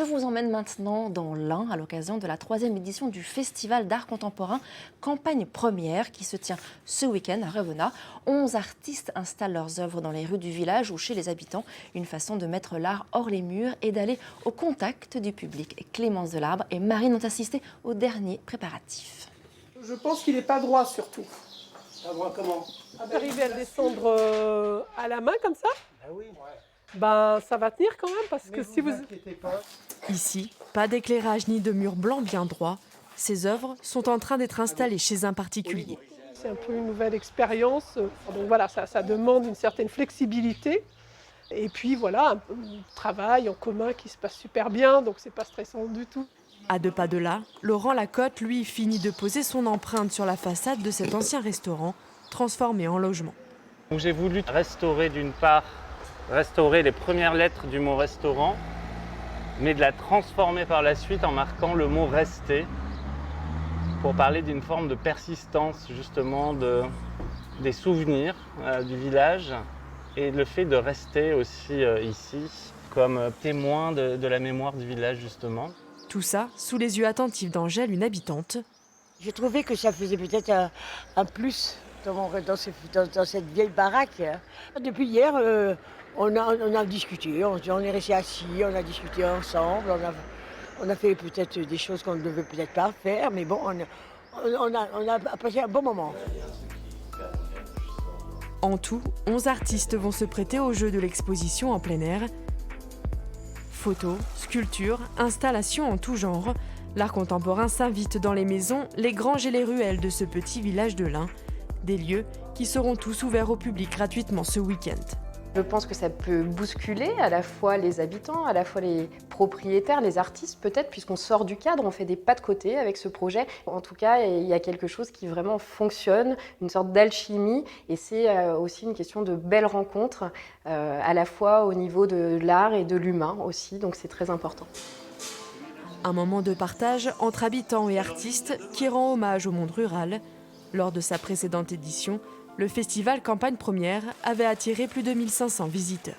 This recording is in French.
Je vous emmène maintenant dans l'Ain à l'occasion de la 3e édition du Festival d'art contemporain Campagne Première qui se tient ce week-end à Revenat. 11 artistes installent leurs œuvres dans les rues du village ou chez les habitants. Une façon de mettre l'art hors les murs et d'aller au contact du public. Clémence Delarbre et Marine ont assisté aux derniers préparatifs. Je pense qu'il n'est pas droit surtout. Pas droit comment? Arriver à le descendre à la main comme ça, Oui. ça va tenir quand même parce que si vous... inquiétez pas. Ici, pas d'éclairage ni de mur blanc bien droit. Ces œuvres sont en train d'être installées chez un particulier. C'est un peu une nouvelle expérience. Donc voilà, ça demande une certaine flexibilité. Et puis voilà, un travail en commun qui se passe super bien, donc c'est pas stressant du tout. À 2 pas de là, Laurent Lacotte, lui, finit de poser son empreinte sur la façade de cet ancien restaurant, transformé en logement. J'ai voulu restaurer d'une part, restaurer les premières lettres du mot restaurant, mais de la transformer par la suite en marquant le mot rester, pour parler d'une forme de persistance justement des souvenirs du village et le fait de rester aussi ici comme témoin de la mémoire du village justement. Tout ça sous les yeux attentifs d'Angèle, une habitante. J'ai trouvé que ça faisait peut-être un plus dans cette vieille baraque. Depuis hier, on a discuté, on est restés assis, on a discuté ensemble, on a fait peut-être des choses qu'on ne devait peut-être pas faire, mais bon, on a passé un bon moment. En tout, 11 artistes vont se prêter au jeu de l'exposition en plein air. Photos, sculptures, installations en tout genre, l'art contemporain s'invite dans les maisons, les granges et les ruelles de ce petit village de l'Ain. Des lieux qui seront tous ouverts au public gratuitement ce week-end. Je pense que ça peut bousculer à la fois les habitants, à la fois les propriétaires, les artistes peut-être, puisqu'on sort du cadre, on fait des pas de côté avec ce projet. En tout cas, il y a quelque chose qui vraiment fonctionne, une sorte d'alchimie, et c'est aussi une question de belles rencontres, à la fois au niveau de l'art et de l'humain aussi, donc c'est très important. Un moment de partage entre habitants et artistes qui rend hommage au monde rural. Lors de sa précédente édition, le festival Campagne Première avait attiré plus de 1500 visiteurs.